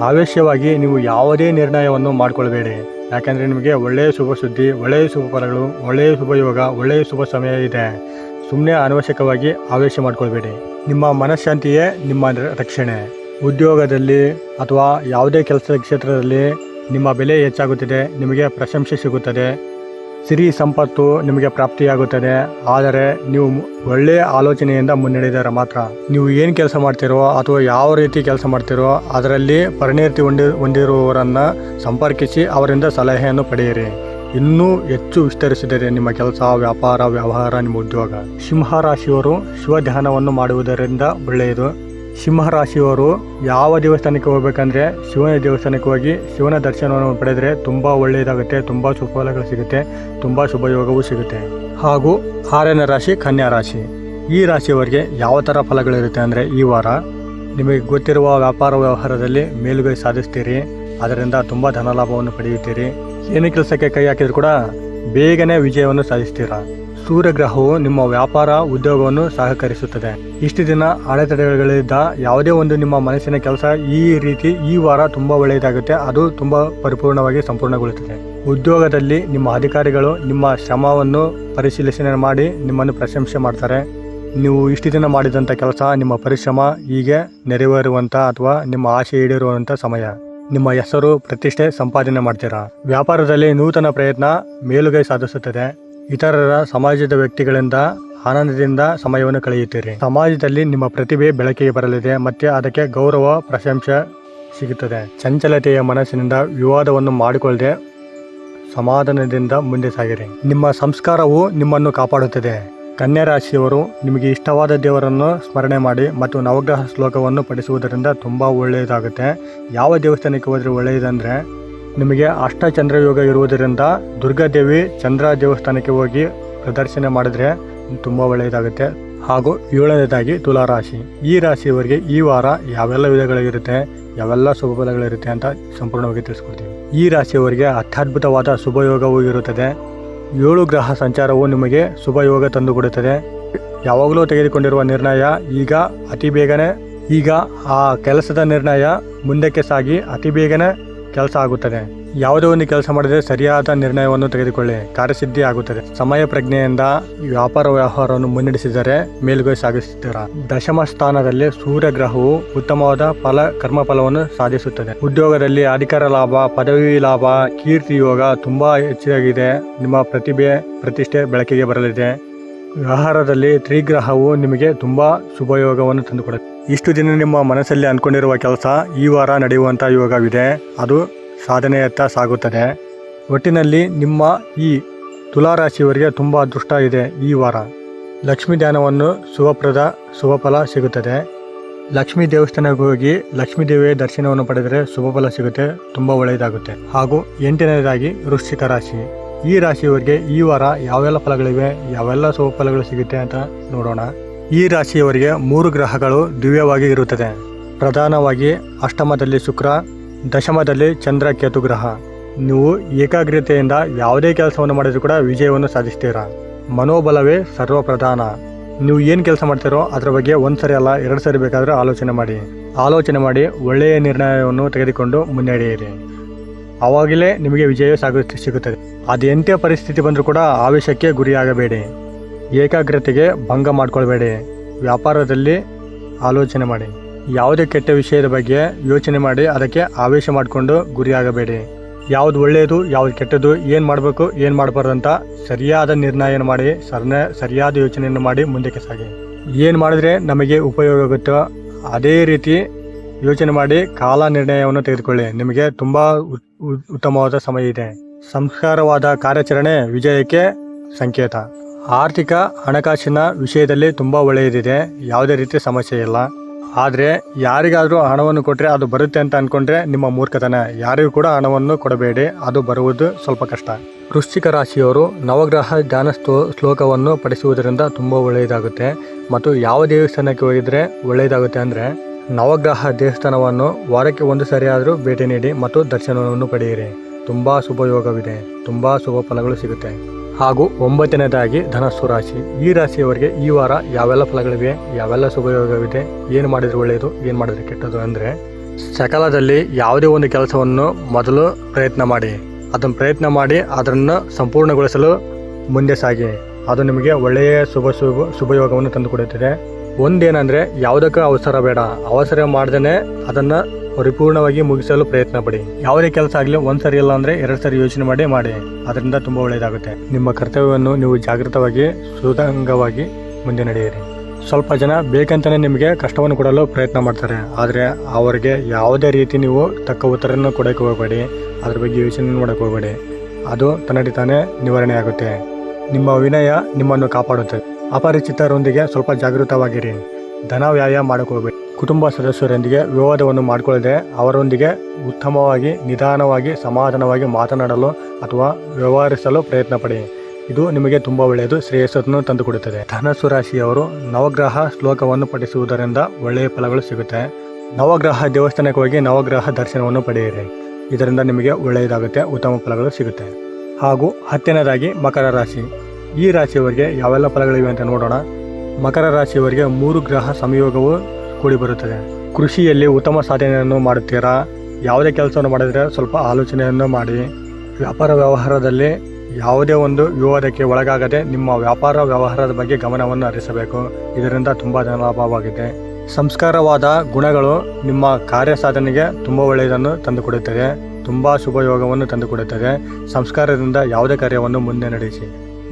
ಆವೇಶವಾಗಿ ನೀವು ಯಾವುದೇ ನಿರ್ಣಯವನ್ನು ಮಾಡಿಕೊಳ್ಬೇಡಿ. ಯಾಕೆಂದರೆ ನಿಮಗೆ ಒಳ್ಳೆಯ ಶುಭ ಸುದ್ದಿ, ಒಳ್ಳೆಯ ಶುಭ ಫಲಗಳು, ಒಳ್ಳೆಯ ಶುಭ ಯೋಗ, ಒಳ್ಳೆಯ ಶುಭ ಸಮಯ ಇದೆ. ಸುಮ್ಮನೆ ಅನವಶ್ಯಕವಾಗಿ ಆವೇಶ ಮಾಡಿಕೊಳ್ಬೇಡಿ. ನಿಮ್ಮ ಮನಃಶಾಂತಿಯೇ ನಿಮ್ಮ ರಕ್ಷಣೆ. ಉದ್ಯೋಗದಲ್ಲಿ ಅಥವಾ ಯಾವುದೇ ಕೆಲಸದ ಕ್ಷೇತ್ರದಲ್ಲಿ ನಿಮ್ಮ ಬೆಲೆ ಹೆಚ್ಚಾಗುತ್ತದೆ. ನಿಮಗೆ ಪ್ರಶಂಸೆ ಸಿಗುತ್ತದೆ. ಸಿರಿ ಸಂಪತ್ತು ನಿಮಗೆ ಪ್ರಾಪ್ತಿಯಾಗುತ್ತದೆ. ಆದರೆ ನೀವು ಒಳ್ಳೆಯ ಆಲೋಚನೆಯಿಂದ ಮುನ್ನಡೆದರೆ ಮಾತ್ರ. ನೀವು ಏನು ಕೆಲಸ ಮಾಡ್ತೀರೋ ಅಥವಾ ಯಾವ ರೀತಿ ಕೆಲಸ ಮಾಡ್ತೀರೋ ಅದರಲ್ಲಿ ಪರಿಣಿತಿ ಹೊಂದಿರುವವರನ್ನು ಸಂಪರ್ಕಿಸಿ ಅವರಿಂದ ಸಲಹೆಯನ್ನು ಪಡೆಯಿರಿ. ಇನ್ನೂ ಹೆಚ್ಚು ವಿಸ್ತರಿಸಿದರೆ ನಿಮ್ಮ ಕೆಲಸ, ವ್ಯಾಪಾರ, ವ್ಯವಹಾರ, ನಿಮ್ಮ ಉದ್ಯೋಗ. ಸಿಂಹರಾಶಿಯವರು ಶಿವ ಧ್ಯಾನವನ್ನು ಮಾಡುವುದರಿಂದ ಒಳ್ಳೆಯದು. ಸಿಂಹರಾಶಿಯವರು ಯಾವ ದೇವಸ್ಥಾನಕ್ಕೆ ಹೋಗಬೇಕಂದ್ರೆ ಶಿವನ ದೇವಸ್ಥಾನಕ್ಕೆ ಹೋಗಿ ಶಿವನ ದರ್ಶನವನ್ನು ಪಡೆದರೆ ತುಂಬ ಒಳ್ಳೆಯದಾಗುತ್ತೆ. ತುಂಬ ಸುಫಲಗಳು ಸಿಗುತ್ತೆ. ತುಂಬ ಶುಭ ಯೋಗವೂ ಸಿಗುತ್ತೆ. ಹಾಗೂ 6ನೇ ರಾಶಿ ಕನ್ಯಾ ರಾಶಿ. ಈ ರಾಶಿಯವರಿಗೆ ಯಾವ ಥರ ಫಲಗಳಿರುತ್ತೆ ಅಂದರೆ ಈ ವಾರ ನಿಮಗೆ ಗೊತ್ತಿರುವ ವ್ಯಾಪಾರ ವ್ಯವಹಾರದಲ್ಲಿ ಮೇಲುಗೈ ಸಾಧಿಸ್ತೀರಿ. ಅದರಿಂದ ತುಂಬ ಧನಲಾಭವನ್ನು ಪಡೆಯುತ್ತೀರಿ. ಏನೇ ಕೆಲಸಕ್ಕೆ ಕೈ ಹಾಕಿದ್ರು ಕೂಡ ಬೇಗನೆ ವಿಜಯವನ್ನು ಸಾಧಿಸ್ತೀರಾ. ಸೂರ್ಯಗ್ರಹವು ನಿಮ್ಮ ವ್ಯಾಪಾರ, ಉದ್ಯೋಗವನ್ನು ಸಹಕರಿಸುತ್ತದೆ. ಇಷ್ಟು ದಿನ ಅಡೆತಡೆಗಳಿದ್ದ ಯಾವುದೇ ಒಂದು ನಿಮ್ಮ ಮನಸ್ಸಿನ ಕೆಲಸ ಈ ವಾರ ತುಂಬ ಒಳ್ಳೆಯದಾಗುತ್ತೆ. ಅದು ತುಂಬ ಪರಿಪೂರ್ಣವಾಗಿ ಸಂಪೂರ್ಣಗೊಳ್ಳುತ್ತದೆ. ಉದ್ಯೋಗದಲ್ಲಿ ನಿಮ್ಮ ಅಧಿಕಾರಿಗಳು ನಿಮ್ಮ ಶ್ರಮವನ್ನು ಪರಿಶೀಲನೆ ಮಾಡಿ ನಿಮ್ಮನ್ನು ಪ್ರಶಂಸೆ ಮಾಡ್ತಾರೆ. ನೀವು ಇಷ್ಟು ದಿನ ಮಾಡಿದಂಥ ಕೆಲಸ, ನಿಮ್ಮ ಪರಿಶ್ರಮ ಹೀಗೆ ನೆರವೇರುವಂಥ ಅಥವಾ ನಿಮ್ಮ ಆಸೆ ಈಡೇರುವಂಥ ಸಮಯ. ನಿಮ್ಮ ಹೆಸರು ಪ್ರತಿಷ್ಠೆ ಸಂಪಾದನೆ ಮಾಡ್ತೀರಾ. ವ್ಯಾಪಾರದಲ್ಲಿ ನೂತನ ಪ್ರಯತ್ನ ಮೇಲುಗೈ ಸಾಧಿಸುತ್ತದೆ. ಇತರರ ಸಮಾಜದ ವ್ಯಕ್ತಿಗಳಿಂದ ಆನಂದದಿಂದ ಸಮಯವನ್ನು ಕಳೆಯುತ್ತೀರಿ. ಸಮಾಜದಲ್ಲಿ ನಿಮ್ಮ ಪ್ರತಿಭೆ ಬೆಳಕಿಗೆ ಬರಲಿದೆ ಮತ್ತೆ ಅದಕ್ಕೆ ಗೌರವ ಪ್ರಶಂಸೆ ಸಿಗುತ್ತದೆ. ಚಂಚಲತೆಯ ಮನಸ್ಸಿನಿಂದ ವಿವಾದವನ್ನು ಮಾಡಿಕೊಳ್ಳದೆ ಸಮಾಧಾನದಿಂದ ಮುಂದೆ ಸಾಗಿರಿ. ನಿಮ್ಮ ಸಂಸ್ಕಾರವು ನಿಮ್ಮನ್ನು ಕಾಪಾಡುತ್ತದೆ. ಕನ್ಯಾ ರಾಶಿಯವರು ನಿಮಗೆ ಇಷ್ಟವಾದ ದೇವರನ್ನು ಸ್ಮರಣೆ ಮಾಡಿ ಮತ್ತು ನವಗ್ರಹ ಶ್ಲೋಕವನ್ನು ಪಠಿಸುವುದರಿಂದ ತುಂಬ ಒಳ್ಳೆಯದಾಗುತ್ತೆ. ಯಾವ ದೇವಸ್ಥಾನಕ್ಕೆ ಹೋದರೆ ಒಳ್ಳೆಯದಂದರೆ, ನಿಮಗೆ ಅಷ್ಟಚಂದ್ರಯೋಗ ಇರುವುದರಿಂದ ದುರ್ಗಾದೇವಿ ಚಂದ್ರ ದೇವಸ್ಥಾನಕ್ಕೆ ಹೋಗಿ ಪ್ರದರ್ಶನ ಮಾಡಿದ್ರೆ ತುಂಬ ಒಳ್ಳೆಯದಾಗುತ್ತೆ. ಹಾಗೂ 7ನೇದಾಗಿ ತುಲಾರಾಶಿ. ಈ ರಾಶಿಯವರಿಗೆ ಈ ವಾರ ಯಾವೆಲ್ಲ ವಿಧಗಳಿರುತ್ತೆ, ಯಾವೆಲ್ಲ ಶುಭ ಫಲಗಳಿರುತ್ತೆ ಅಂತ ಸಂಪೂರ್ಣವಾಗಿ ತಿಳಿಸ್ಕೊಡ್ತೀವಿ. ಈ ರಾಶಿಯವರಿಗೆ ಅತ್ಯದ್ಭುತವಾದ ಶುಭಯೋಗವೂ ಇರುತ್ತದೆ. 7 ಗ್ರಹ ಸಂಚಾರವು ನಿಮಗೆ ಶುಭಯೋಗ ತಂದುಕೊಡುತ್ತದೆ. ಯಾವಾಗಲೂ ತೆಗೆದುಕೊಂಡಿರುವ ನಿರ್ಣಯ ಈಗ ಆ ಕೆಲಸದ ನಿರ್ಣಯ ಮುಂದಕ್ಕೆ ಸಾಗಿ ಅತಿ ಬೇಗನೆ ಕೆಲಸ ಆಗುತ್ತದೆ. ಯಾವುದೇ ಒಂದು ಕೆಲಸ ಮಾಡಿದ್ರೆ ಸರಿಯಾದ ನಿರ್ಣಯವನ್ನು ತೆಗೆದುಕೊಳ್ಳಿ, ಕಾರ್ಯಸಿದ್ಧಿ ಆಗುತ್ತದೆ. ಸಮಯ ಪ್ರಜ್ಞೆಯಿಂದ ವ್ಯವಹಾರವನ್ನು ಮುನ್ನಡೆಸಿದರೆ ಮೇಲುಗೈ ಸಾಗಿಸುತ್ತೀರಾ. ದಶಮ ಸ್ಥಾನದಲ್ಲಿ ಸೂರ್ಯ ಗ್ರಹವು ಉತ್ತಮವಾದ ಕರ್ಮಫಲವನ್ನು ಸಾಧಿಸುತ್ತದೆ. ಉದ್ಯೋಗದಲ್ಲಿ ಅಧಿಕಾರ ಲಾಭ, ಪದವಿ ಲಾಭ, ಕೀರ್ತಿ ಯೋಗ ತುಂಬಾ ಹೆಚ್ಚಾಗಿದೆ. ನಿಮ್ಮ ಪ್ರತಿಭೆ ಪ್ರತಿಷ್ಠೆ ಬೆಳಕಿಗೆ ಬರಲಿದೆ. ವ್ಯವಹಾರದಲ್ಲಿ ತ್ರಿಗ್ರಹವು ನಿಮಗೆ ತುಂಬಾ ಶುಭಯೋಗವನ್ನು ತಂದುಕೊಡುತ್ತೆ. ಇಷ್ಟು ದಿನ ನಿಮ್ಮ ಮನಸ್ಸಲ್ಲಿ ಅಂದ್ಕೊಂಡಿರುವ ಕೆಲಸ ಈ ವಾರ ನಡೆಯುವಂಥ ಯೋಗವಿದೆ. ಅದು ಸಾಧನೆಯತ್ತ ಸಾಗುತ್ತದೆ. ಒಟ್ಟಿನಲ್ಲಿ ನಿಮ್ಮ ಈ ತುಲಾರಾಶಿಯವರಿಗೆ ತುಂಬ ಅದೃಷ್ಟ ಇದೆ. ಈ ವಾರ ಲಕ್ಷ್ಮೀ ಧ್ಯಾನವನ್ನು ಶುಭಫಲ ಸಿಗುತ್ತದೆ. ಲಕ್ಷ್ಮೀ ದೇವಸ್ಥಾನಕ್ಕೆ ಹೋಗಿ ಲಕ್ಷ್ಮೀ ದೇವಿಯ ದರ್ಶನವನ್ನು ಪಡೆದರೆ ಶುಭಫಲ ಸಿಗುತ್ತೆ, ತುಂಬ ಒಳ್ಳೆಯದಾಗುತ್ತೆ. ಹಾಗೂ 8ನೇದಾಗಿ ವೃಶ್ಚಿಕ ರಾಶಿ. ಈ ರಾಶಿಯವರಿಗೆ ಈ ವಾರ ಯಾವೆಲ್ಲ ಫಲಗಳಿವೆ, ಯಾವೆಲ್ಲ ಶುಭ ಫಲಗಳು ಸಿಗುತ್ತೆ ಅಂತ ನೋಡೋಣ. ಈ ರಾಶಿಯವರಿಗೆ 3 ಗ್ರಹಗಳು ದಿವ್ಯವಾಗಿ ಇರುತ್ತದೆ. ಪ್ರಧಾನವಾಗಿ ಅಷ್ಟಮದಲ್ಲಿ ಶುಕ್ರ, ದಶಮದಲ್ಲಿ ಚಂದ್ರ ಕೇತು ಗ್ರಹ. ನೀವು ಏಕಾಗ್ರತೆಯಿಂದ ಯಾವುದೇ ಕೆಲಸವನ್ನು ಮಾಡಿದರೂ ಕೂಡ ವಿಜಯವನ್ನು ಸಾಧಿಸ್ತೀರಾ. ಮನೋಬಲವೇ ಸರ್ವಪ್ರಧಾನ. ನೀವು ಏನು ಕೆಲಸ ಮಾಡ್ತೀರೋ ಅದರ ಬಗ್ಗೆ 1 ಸರಿ ಅಲ್ಲ 2 ಸರಿ ಬೇಕಾದರೆ ಆಲೋಚನೆ ಮಾಡಿ ಒಳ್ಳೆಯ ನಿರ್ಣಯವನ್ನು ತೆಗೆದುಕೊಂಡು ಮುನ್ನಡೆಯಿರಿ. ಆವಾಗಲೇ ನಿಮಗೆ ವಿಜಯ ಸಿಗುತ್ತದೆ. ಅದೆಂಥ ಪರಿಸ್ಥಿತಿ ಬಂದರೂ ಕೂಡ ಆವೇಶಕ್ಕೆ ಗುರಿಯಾಗಬೇಡಿ. ಏಕಾಗ್ರತೆಗೆ ಭಂಗ ಮಾಡಿಕೊಳ್ಬೇಡಿ. ವ್ಯಾಪಾರದಲ್ಲಿ ಆಲೋಚನೆ ಮಾಡಿ. ಯಾವುದೇ ಕೆಟ್ಟ ವಿಷಯದ ಬಗ್ಗೆ ಯೋಚನೆ ಮಾಡಿ ಅದಕ್ಕೆ ಆವೇಶ ಮಾಡಿಕೊಂಡು ಗುರಿಯಾಗಬೇಡಿ. ಯಾವುದು ಒಳ್ಳೆಯದು, ಯಾವುದು ಕೆಟ್ಟದ್ದು, ಏನು ಮಾಡಬೇಕು, ಏನು ಮಾಡಬಾರ್ದು ಅಂತ ಸರಿಯಾದ ನಿರ್ಣಯ ಮಾಡಿ ಸರಿಯಾದ ಯೋಚನೆಯನ್ನು ಮಾಡಿ ಮುಂದಕ್ಕೆ ಸಾಗಿ. ಏನು ಮಾಡಿದ್ರೆ ನಮಗೆ ಉಪಯೋಗ ಆಗುತ್ತೋ ಅದೇ ರೀತಿ ಯೋಚನೆ ಮಾಡಿ ಕಾಲ ನಿರ್ಣಯವನ್ನು ತೆಗೆದುಕೊಳ್ಳಿ. ನಿಮಗೆ ತುಂಬ ಉತ್ತಮವಾದ ಸಮಯ ಇದೆ. ಸಂಸ್ಕಾರವಾದ ಕಾರ್ಯಾಚರಣೆ ವಿಜಯಕ್ಕೆ ಸಂಕೇತ. ಆರ್ಥಿಕ ಹಣಕಾಸಿನ ವಿಷಯದಲ್ಲಿ ತುಂಬ ಒಳ್ಳೆಯದಿದೆ. ಯಾವುದೇ ರೀತಿ ಸಮಸ್ಯೆ ಇಲ್ಲ. ಆದರೆ ಯಾರಿಗಾದರೂ ಹಣವನ್ನು ಕೊಟ್ಟರೆ ಅದು ಬರುತ್ತೆ ಅಂತ ಅಂದ್ಕೊಂಡ್ರೆ ನಿಮ್ಮ ಮೂರ್ಖತನ. ಯಾರಿಗೂ ಕೂಡ ಹಣವನ್ನು ಕೊಡಬೇಡಿ, ಅದು ಬರುವುದು ಸ್ವಲ್ಪ ಕಷ್ಟ. ವೃಶ್ಚಿಕ ರಾಶಿಯವರು ನವಗ್ರಹ ಧ್ಯಾನ ಶ್ಲೋಕವನ್ನು ಪಠಿಸುವುದರಿಂದ ತುಂಬ ಒಳ್ಳೆಯದಾಗುತ್ತೆ. ಮತ್ತು ಯಾವ ದೇವಸ್ಥಾನಕ್ಕೆ ಹೋಗಿದ್ರೆ ಒಳ್ಳೆಯದಾಗುತ್ತೆ ಅಂದರೆ, ನವಗ್ರಹ ದೇವಸ್ಥಾನವನ್ನು ವಾರಕ್ಕೆ 1 ಸರಿ ಆದರೂ ಭೇಟಿ ನೀಡಿ ಮತ್ತು ದರ್ಶನವನ್ನು ಪಡೆಯಿರಿ. ತುಂಬ ಶುಭಯೋಗವಿದೆ, ತುಂಬ ಶುಭ ಫಲಗಳು ಸಿಗುತ್ತೆ. ಹಾಗೂ 9ನೇದಾಗಿ ಧನಸ್ಸು ರಾಶಿ. ಈ ರಾಶಿಯವರಿಗೆ ಈ ವಾರ ಯಾವೆಲ್ಲ ಫಲಗಳಿವೆ, ಯಾವೆಲ್ಲ ಶುಭಯೋಗವಿದೆ, ಏನು ಮಾಡಿದರೆ ಒಳ್ಳೆಯದು, ಏನು ಮಾಡಿದರೆ ಕೆಟ್ಟದ್ದು ಅಂದರೆ, ಸಕಾಲದಲ್ಲಿ ಯಾವುದೇ ಒಂದು ಕೆಲಸವನ್ನು ಮೊದಲು ಪ್ರಯತ್ನ ಮಾಡಿ ಅದನ್ನು ಸಂಪೂರ್ಣಗೊಳಿಸಲು ಮುಂದೆ ಸಾಗಿ. ಅದು ನಿಮಗೆ ಒಳ್ಳೆಯ ಶುಭಯೋಗವನ್ನು ತಂದುಕೊಡುತ್ತದೆ. ಒಂದೇನೆಂದರೆ, ಯಾವುದಕ್ಕೂ ಅವಸರ ಮಾಡದೇ ಅದನ್ನು ಪರಿಪೂರ್ಣವಾಗಿ ಮುಗಿಸಲು ಪ್ರಯತ್ನ ಪಡಿ. ಯಾವುದೇ ಕೆಲಸ ಆಗಲಿ 1 ಸರಿ ಇಲ್ಲ ಅಂದರೆ 2 ಸರಿ ಯೋಚನೆ ಮಾಡಿ. ಅದರಿಂದ ತುಂಬ ಒಳ್ಳೆಯದಾಗುತ್ತೆ. ನಿಮ್ಮ ಕರ್ತವ್ಯವನ್ನು ನೀವು ಜಾಗೃತವಾಗಿ ಸುಧಾಂಗವಾಗಿ ಮುಂದೆ ನಡೆಯಿರಿ. ಸ್ವಲ್ಪ ಜನ ಬೇಕಂತಲೇ ನಿಮಗೆ ಕಷ್ಟವನ್ನು ಕೊಡಲು ಪ್ರಯತ್ನ ಮಾಡ್ತಾರೆ. ಆದರೆ ಅವರಿಗೆ ಯಾವುದೇ ರೀತಿ ನೀವು ತಕ್ಕ ಉತ್ತರವನ್ನು ಕೊಡೋಕ್ಕೆ ಹೋಗಬೇಡಿ. ಅದ್ರ ಬಗ್ಗೆ ಯೋಚನೆ ಮಾಡೋಕ್ಕೆ ಹೋಗಬೇಡಿ. ಅದು ತಾನೇ ನಿವಾರಣೆ ಆಗುತ್ತೆ. ನಿಮ್ಮ ವಿನಯ ನಿಮ್ಮನ್ನು ಕಾಪಾಡುತ್ತದೆ. ಅಪರಿಚಿತರೊಂದಿಗೆ ಸ್ವಲ್ಪ ಜಾಗೃತವಾಗಿರಿ. ಧನ ವ್ಯಯ ಮಾಡೋಕ್ಕೆ ಹೋಗಬೇಡಿ. ಕುಟುಂಬ ಸದಸ್ಯರೊಂದಿಗೆ ವಿವಾದವನ್ನು ಮಾಡಿಕೊಳ್ಳದೆ ಅವರೊಂದಿಗೆ ಉತ್ತಮವಾಗಿ, ನಿಧಾನವಾಗಿ, ಸಮಾಧಾನವಾಗಿ ಮಾತನಾಡಲು ಅಥವಾ ವ್ಯವಹರಿಸಲು ಪ್ರಯತ್ನ ಪಡಿ. ಇದು ನಿಮಗೆ ತುಂಬ ಒಳ್ಳೆಯದು, ಶ್ರೇಯಸ್ಸನ್ನು ತಂದುಕೊಡುತ್ತದೆ. ಧನಸ್ಸು ರಾಶಿಯವರು ನವಗ್ರಹ ಶ್ಲೋಕವನ್ನು ಪಠಿಸುವುದರಿಂದ ಒಳ್ಳೆಯ ಫಲಗಳು ಸಿಗುತ್ತೆ. ನವಗ್ರಹ ದೇವಸ್ಥಾನಕ್ಕೆ ಹೋಗಿ ನವಗ್ರಹ ದರ್ಶನವನ್ನು ಪಡೆಯಿರಿ. ಇದರಿಂದ ನಿಮಗೆ ಒಳ್ಳೆಯದಾಗುತ್ತೆ, ಉತ್ತಮ ಫಲಗಳು ಸಿಗುತ್ತೆ. ಹಾಗೂ 10ನೇದಾಗಿ ಮಕರ ರಾಶಿ. ಈ ರಾಶಿಯವರಿಗೆ ಯಾವೆಲ್ಲ ಫಲಗಳಿವೆ ಅಂತ ನೋಡೋಣ. ಮಕರ ರಾಶಿಯವರಿಗೆ 3 ಗ್ರಹ ಸಂಯೋಗವು ಕೂಡಿ ಬರುತ್ತದೆ. ಕೃಷಿಯಲ್ಲಿ ಉತ್ತಮ ಸಾಧನೆಯನ್ನು ಮಾಡುತ್ತೀರಾ. ಯಾವುದೇ ಕೆಲಸವನ್ನು ಮಾಡಿದರೆ ಸ್ವಲ್ಪ ಆಲೋಚನೆಯನ್ನು ಮಾಡಿ. ವ್ಯಾಪಾರ ವ್ಯವಹಾರದಲ್ಲಿ ಯಾವುದೇ ಒಂದು ವಿವಾದಕ್ಕೆ ಒಳಗಾಗದೆ ನಿಮ್ಮ ವ್ಯಾಪಾರ ವ್ಯವಹಾರದ ಬಗ್ಗೆ ಗಮನವನ್ನು ಹರಿಸಬೇಕು. ಇದರಿಂದ ತುಂಬ ಲಾಭವಾಗಿದೆ. ಸಂಸ್ಕಾರವಾದ ಗುಣಗಳು ನಿಮ್ಮ ಕಾರ್ಯ ಸಾಧನೆಗೆ ತುಂಬ ಒಳ್ಳೆಯದನ್ನು ತಂದುಕೊಡುತ್ತದೆ, ತುಂಬ ಶುಭಯೋಗವನ್ನು ತಂದುಕೊಡುತ್ತದೆ. ಸಂಸ್ಕಾರದಿಂದ ಯಾವುದೇ ಕಾರ್ಯವನ್ನು ಮುಂದೆ ನಡೆಸಿ.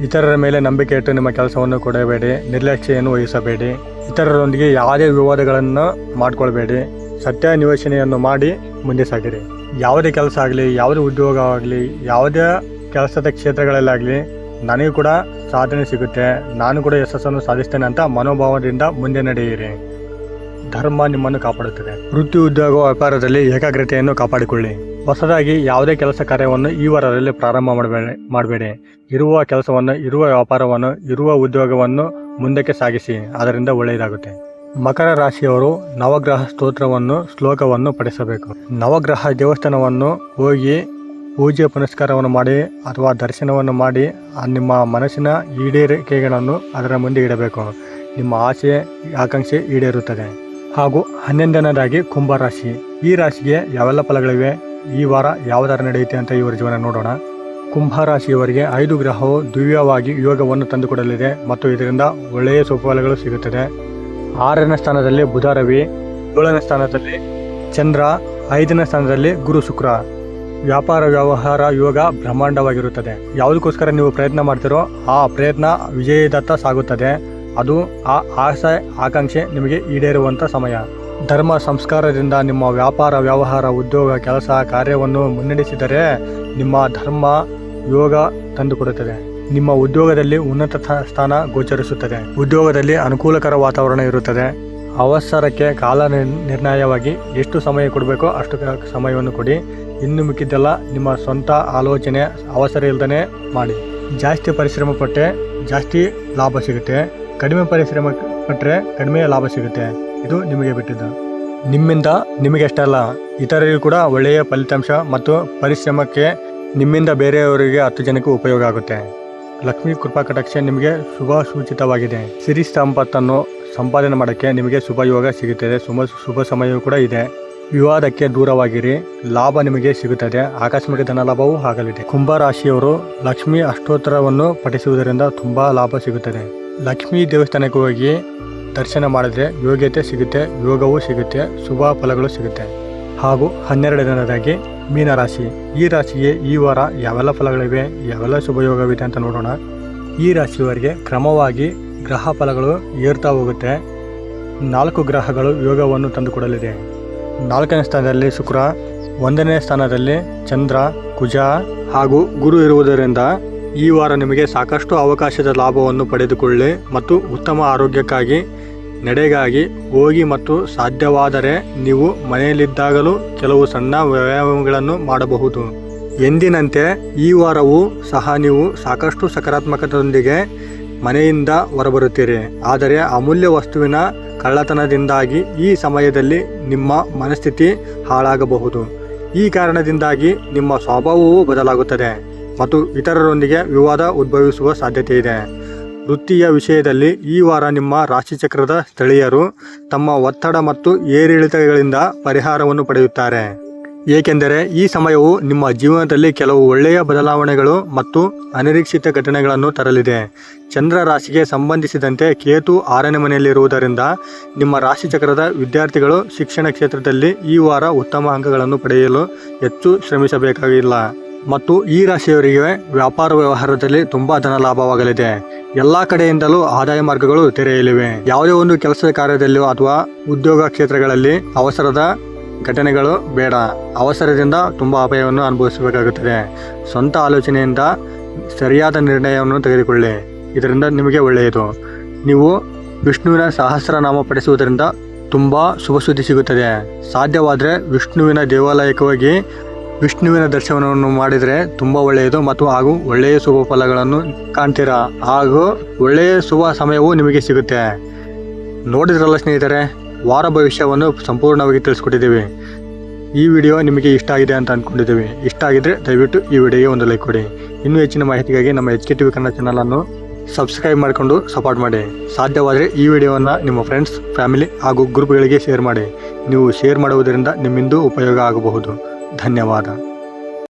ಇತರರ ಮೇಲೆ ನಂಬಿಕೆ ಇಟ್ಟು ನಿಮ್ಮ ಕೆಲಸವನ್ನು ಕೊಡಬೇಡಿ, ನಿರ್ಲಕ್ಷ್ಯವನ್ನು ವಹಿಸಬೇಡಿ. ಇತರರೊಂದಿಗೆ ಯಾವುದೇ ವಿವಾದಗಳನ್ನು ಮಾಡಿಕೊಳ್ಬೇಡಿ. ಸತ್ಯ ನಿವೇಶನೆಯನ್ನು ಮಾಡಿ ಮುಂದೆ ಸಾಗಿರಿ. ಯಾವುದೇ ಕೆಲಸ ಆಗಲಿ, ಯಾವುದೇ ಉದ್ಯೋಗ ಆಗಲಿ, ಯಾವುದೇ ಕೆಲಸದ ಕ್ಷೇತ್ರಗಳಲ್ಲಾಗಲಿ ನನಗೂ ಕೂಡ ಸಾಧನೆ ಸಿಗುತ್ತೆ, ನಾನು ಕೂಡ ಯಶಸ್ಸನ್ನು ಸಾಧಿಸ್ತೇನೆ ಅಂತ ಮನೋಭಾವದಿಂದ ಮುಂದೆ ನಡೆಯಿರಿ. ಧರ್ಮ ನಿಮ್ಮನ್ನು ಕಾಪಾಡುತ್ತದೆ. ವೃತ್ತಿ, ಉದ್ಯೋಗ, ವ್ಯಾಪಾರದಲ್ಲಿ ಏಕಾಗ್ರತೆಯನ್ನು ಕಾಪಾಡಿಕೊಳ್ಳಿ. ಹೊಸದಾಗಿ ಯಾವುದೇ ಕೆಲಸ ಕಾರ್ಯವನ್ನು ಈ ವಾರದಲ್ಲಿ ಪ್ರಾರಂಭ ಮಾಡಬೇಡಿ. ಇರುವ ಕೆಲಸವನ್ನು, ಇರುವ ವ್ಯಾಪಾರವನ್ನು, ಇರುವ ಉದ್ಯೋಗವನ್ನು ಮುಂದಕ್ಕೆ ಸಾಗಿಸಿ. ಅದರಿಂದ ಒಳ್ಳೆಯದಾಗುತ್ತೆ. ಮಕರ ರಾಶಿಯವರು ನವಗ್ರಹ ಶ್ಲೋಕವನ್ನು ಪಠಿಸಬೇಕು. ನವಗ್ರಹ ದೇವಸ್ಥಾನವನ್ನು ಹೋಗಿ ಪೂಜೆ ಪುನಸ್ಕಾರವನ್ನು ಮಾಡಿ ಅಥವಾ ದರ್ಶನವನ್ನು ಮಾಡಿ ನಿಮ್ಮ ಮನಸ್ಸಿನ ಈಡೇರಿಕೆಗಳನ್ನು ಅದರ ಮುಂದೆ ಇಡಬೇಕು. ನಿಮ್ಮ ಆಸೆ ಆಕಾಂಕ್ಷೆ ಈಡೇರುತ್ತದೆ. ಹಾಗೂ 11ನೇದಾಗಿ ಕುಂಭರಾಶಿ. ಈ ರಾಶಿಗೆ ಯಾವೆಲ್ಲ ಫಲಗಳಿವೆ, ಈ ವಾರ ಯಾವ ಥರ ನಡೆಯುತ್ತೆ ಅಂತ ಇವರ ಜೀವನ ನೋಡೋಣ. ಕುಂಭರಾಶಿಯವರಿಗೆ 5 ಗ್ರಹವು ದಿವ್ಯವಾಗಿ ಯೋಗವನ್ನು ತಂದುಕೊಡಲಿದೆ ಮತ್ತು ಇದರಿಂದ ಒಳ್ಳೆಯ ಸುಫಲಗಳು ಸಿಗುತ್ತದೆ. 6ನೇ ಸ್ಥಾನದಲ್ಲಿ ಬುಧ ರವಿ, 7ನೇ ಸ್ಥಾನದಲ್ಲಿ ಚಂದ್ರ, 5ನೇ ಸ್ಥಾನದಲ್ಲಿ ಗುರು ಶುಕ್ರ. ವ್ಯಾಪಾರ ವ್ಯವಹಾರ ಯೋಗ ಬ್ರಹ್ಮಾಂಡವಾಗಿರುತ್ತದೆ. ಯಾವುದಕ್ಕೋಸ್ಕರ ನೀವು ಪ್ರಯತ್ನ ಮಾಡ್ತೀರೋ ಆ ಪ್ರಯತ್ನ ವಿಜಯದತ್ತ ಸಾಗುತ್ತದೆ. ಅದು ಆ ಆಸೆ ಆಕಾಂಕ್ಷೆ ನಿಮಗೆ ಈಡೇರುವಂಥ ಸಮಯ. ಧರ್ಮ ಸಂಸ್ಕಾರದಿಂದ ನಿಮ್ಮ ವ್ಯಾಪಾರ ವ್ಯವಹಾರ ಉದ್ಯೋಗ ಕೆಲಸ ಕಾರ್ಯವನ್ನು ಮುನ್ನಡೆಸಿದರೆ ನಿಮ್ಮ ಧರ್ಮ ಯೋಗ ತಂದುಕೊಡುತ್ತದೆ. ನಿಮ್ಮ ಉದ್ಯೋಗದಲ್ಲಿ ಉನ್ನತ ಸ್ಥಾನ ಗೋಚರಿಸುತ್ತದೆ. ಉದ್ಯೋಗದಲ್ಲಿ ಅನುಕೂಲಕರ ವಾತಾವರಣ ಇರುತ್ತದೆ. ಅವಸರಕ್ಕೆ ಕಾಲ ನಿರ್ಣಯವಾಗಿ ಎಷ್ಟು ಸಮಯ ಕೊಡಬೇಕೋ ಅಷ್ಟು ಸಮಯವನ್ನು ಕೊಡಿ. ಇನ್ನು ಮಿಕ್ಕಿದ್ದೆಲ್ಲ ನಿಮ್ಮ ಸ್ವಂತ ಆಲೋಚನೆ, ಅವಸರ ಇಲ್ಲದೇ ಮಾಡಿ. ಜಾಸ್ತಿ ಪರಿಶ್ರಮ ಪಟ್ಟರೆ ಜಾಸ್ತಿ ಲಾಭ ಸಿಗುತ್ತೆ, ಕಡಿಮೆ ಪರಿಶ್ರಮ ಪಟ್ಟರೆ ಕಡಿಮೆ ಲಾಭ ಸಿಗುತ್ತೆ. ಇದು ನಿಮಗೆ ಬಿಟ್ಟಿದ್ದು. ನಿಮ್ಮಿಂದ ನಿಮಗೆ ಅಷ್ಟೇ ಅಲ್ಲ, ಇತರರಿಗೂ ಕೂಡ ಒಳ್ಳೆಯ ಫಲಿತಾಂಶ ಮತ್ತು ಪರಿಶ್ರಮಕ್ಕೆ ನಿಮ್ಮಿಂದ ಬೇರೆಯವರಿಗೆ 10 ಜನಕ್ಕೆ ಉಪಯೋಗ ಆಗುತ್ತೆ. ಲಕ್ಷ್ಮೀ ಕೃಪಾ ಕಟಾಕ್ಷ ನಿಮಗೆ ಶುಭ ಸೂಚಿತವಾಗಿದೆ. ಸಿರಿ ಸಂಪತ್ತನ್ನು ಸಂಪಾದನೆ ಮಾಡೋಕ್ಕೆ ನಿಮಗೆ ಶುಭ ಯೋಗ ಸಿಗುತ್ತದೆ. ಶುಭ ಸಮಯವೂ ಕೂಡ ಇದೆ. ವಿವಾದಕ್ಕೆ ದೂರವಾಗಿರಿ, ಲಾಭ ನಿಮಗೆ ಸಿಗುತ್ತದೆ. ಆಕಸ್ಮಿಕ ಧನ ಲಾಭವೂ ಆಗಲಿದೆ. ಕುಂಭರಾಶಿಯವರು ಲಕ್ಷ್ಮೀ ಅಷ್ಟೋತ್ತರವನ್ನು ಪಠಿಸುವುದರಿಂದ ತುಂಬ ಲಾಭ ಸಿಗುತ್ತದೆ. ಲಕ್ಷ್ಮೀ ದೇವಸ್ಥಾನಕ್ಕೆ ಹೋಗಿ ದರ್ಶನ ಮಾಡಿದ್ರೆ ಯೋಗ್ಯತೆ ಸಿಗುತ್ತೆ, ಯೋಗವೂ ಸಿಗುತ್ತೆ, ಶುಭ ಫಲಗಳು ಸಿಗುತ್ತೆ. ಹಾಗೂ 12ನೇದಾಗಿ ಮೀನರಾಶಿ. ಈ ರಾಶಿಗೆ ಈ ವಾರ ಯಾವೆಲ್ಲ ಫಲಗಳಿವೆ, ಯಾವೆಲ್ಲ ಶುಭಯೋಗವಿದೆ ಅಂತ ನೋಡೋಣ. ಈ ರಾಶಿಯವರಿಗೆ ಕ್ರಮವಾಗಿ ಗ್ರಹ ಫಲಗಳು ಏರ್ತಾ ಹೋಗುತ್ತೆ. 4 ಗ್ರಹಗಳು ಯೋಗವನ್ನು ತಂದುಕೊಡಲಿದೆ. 4ನೇ ಸ್ಥಾನದಲ್ಲಿ ಶುಕ್ರ, 1ನೇ ಸ್ಥಾನದಲ್ಲಿ ಚಂದ್ರ, ಕುಜ ಹಾಗೂ ಗುರು ಇರುವುದರಿಂದ ಈ ವಾರ ನಿಮಗೆ ಸಾಕಷ್ಟು ಅವಕಾಶದ ಲಾಭವನ್ನು ಪಡೆದುಕೊಳ್ಳಿ ಮತ್ತು ಉತ್ತಮ ಆರೋಗ್ಯಕ್ಕಾಗಿ ನಡೆಗಾಗಿ ಹೋಗಿ ಮತ್ತು ಸಾಧ್ಯವಾದರೆ ನೀವು ಮನೆಯಲ್ಲಿದ್ದಾಗಲೂ ಕೆಲವು ಸಣ್ಣ ವ್ಯಾಯಾಮಗಳನ್ನು ಮಾಡಬಹುದು. ಎಂದಿನಂತೆ ಈ ವಾರವೂ ಸಹ ನೀವು ಸಾಕಷ್ಟು ಸಕಾರಾತ್ಮಕತೆಯೊಂದಿಗೆ ಮನೆಯಿಂದ ಹೊರಬರುತ್ತೀರಿ. ಆದರೆ ಅಮೂಲ್ಯ ವಸ್ತುವಿನ ಕಳ್ಳತನದಿಂದಾಗಿ ಈ ಸಮಯದಲ್ಲಿ ನಿಮ್ಮ ಮನಸ್ಥಿತಿ ಹಾಳಾಗಬಹುದು. ಈ ಕಾರಣದಿಂದಾಗಿ ನಿಮ್ಮ ಸ್ವಭಾವವೂ ಬದಲಾಗುತ್ತದೆ ಮತ್ತು ಇತರರೊಂದಿಗೆ ವಿವಾದ ಉದ್ಭವಿಸುವ ಸಾಧ್ಯತೆ ಇದೆ. ವೃತ್ತಿಯ ವಿಷಯದಲ್ಲಿ ಈ ವಾರ ನಿಮ್ಮ ರಾಶಿಚಕ್ರದ ಸ್ಥಳೀಯರು ತಮ್ಮ ಒತ್ತಡ ಮತ್ತು ಏರಿಳಿತಗಳಿಂದ ಪರಿಹಾರವನ್ನು ಪಡೆಯುತ್ತಾರೆ. ಏಕೆಂದರೆ ಈ ಸಮಯವು ನಿಮ್ಮ ಜೀವನದಲ್ಲಿ ಕೆಲವು ಒಳ್ಳೆಯ ಬದಲಾವಣೆಗಳು ಮತ್ತು ಅನಿರೀಕ್ಷಿತ ಘಟನೆಗಳನ್ನು ತರಲಿದೆ. ಚಂದ್ರ ರಾಶಿಗೆ ಸಂಬಂಧಿಸಿದಂತೆ ಕೇತು 6ನೇ ಮನೆಯಲ್ಲಿರುವುದರಿಂದ ನಿಮ್ಮ ರಾಶಿಚಕ್ರದ ವಿದ್ಯಾರ್ಥಿಗಳು ಶಿಕ್ಷಣ ಕ್ಷೇತ್ರದಲ್ಲಿ ಈ ವಾರ ಉತ್ತಮ ಅಂಕಗಳನ್ನು ಪಡೆಯಲು ಹೆಚ್ಚು ಶ್ರಮಿಸಬೇಕಾಗಿಲ್ಲ. ಮತ್ತು ಈ ರಾಶಿಯವರಿಗೆ ವ್ಯಾಪಾರ ವ್ಯವಹಾರದಲ್ಲಿ ತುಂಬ ಧನ ಲಾಭವಾಗಲಿದೆ. ಎಲ್ಲ ಕಡೆಯಿಂದಲೂ ಆದಾಯ ಮಾರ್ಗಗಳು ತೆರೆಯಲಿವೆ. ಯಾವುದೇ ಒಂದು ಕೆಲಸದ ಕಾರ್ಯದಲ್ಲಿಯೋ ಅಥವಾ ಉದ್ಯೋಗ ಕ್ಷೇತ್ರಗಳಲ್ಲಿ ಅವಸರದ ಘಟನೆಗಳು ಬೇಡ. ಅವಸರದಿಂದ ತುಂಬ ಅಪಾಯವನ್ನು ಅನುಭವಿಸಬೇಕಾಗುತ್ತದೆ. ಸ್ವಂತ ಆಲೋಚನೆಯಿಂದ ಸರಿಯಾದ ನಿರ್ಣಯವನ್ನು ತೆಗೆದುಕೊಳ್ಳಿ, ಇದರಿಂದ ನಿಮಗೆ ಒಳ್ಳೆಯದು. ನೀವು ವಿಷ್ಣುವಿನ ಸಹಸ್ರನಾಮ ಪಠಿಸುವುದರಿಂದ ತುಂಬ ಶುಭ ಸುದ್ದಿ ಸಿಗುತ್ತದೆ. ಸಾಧ್ಯವಾದರೆ ವಿಷ್ಣುವಿನ ದೇವಾಲಯಕ್ಕೆ ಹೋಗಿ ವಿಷ್ಣುವಿನ ದರ್ಶನವನ್ನು ಮಾಡಿದರೆ ತುಂಬ ಒಳ್ಳೆಯದು ಮತ್ತು ಹಾಗೂ ಒಳ್ಳೆಯ ಶುಭ ಫಲಗಳನ್ನು ಕಾಣ್ತೀರಾ. ಹಾಗೂ ಒಳ್ಳೆಯ ಶುಭ ಸಮಯವೂ ನಿಮಗೆ ಸಿಗುತ್ತೆ. ನೋಡಿದ್ರಲ್ಲ ಸ್ನೇಹಿತರೆ, ವಾರ ಭವಿಷ್ಯವನ್ನು ಸಂಪೂರ್ಣವಾಗಿ ತಿಳಿಸ್ಕೊಟ್ಟಿದ್ದೀವಿ. ಈ ವಿಡಿಯೋ ನಿಮಗೆ ಇಷ್ಟ ಆಗಿದೆ ಅಂತ ಅಂದ್ಕೊಂಡಿದ್ದೀವಿ. ಇಷ್ಟ ಆಗಿದ್ರೆ ದಯವಿಟ್ಟು ಈ ವಿಡಿಯೋಗೆ ಒಂದು ಲೈಕ್ ಕೊಡಿ. ಇನ್ನೂ ಹೆಚ್ಚಿನ ಮಾಹಿತಿಗಾಗಿ ನಮ್ಮ HK TV ಕನ್ನಡ ಚಾನಲನ್ನು ಸಬ್ಸ್ಕ್ರೈಬ್ ಮಾಡಿಕೊಂಡು ಸಪೋರ್ಟ್ ಮಾಡಿ. ಸಾಧ್ಯವಾದರೆ ಈ ವಿಡಿಯೋವನ್ನು ನಿಮ್ಮ ಫ್ರೆಂಡ್ಸ್, ಫ್ಯಾಮಿಲಿ ಹಾಗೂ ಗ್ರೂಪ್ಗಳಿಗೆ ಶೇರ್ ಮಾಡಿ. ನೀವು ಶೇರ್ ಮಾಡುವುದರಿಂದ ನಿಮ್ಮಿಂದ ಉಪಯೋಗ ಆಗಬಹುದು. ಧನ್ಯವಾದ.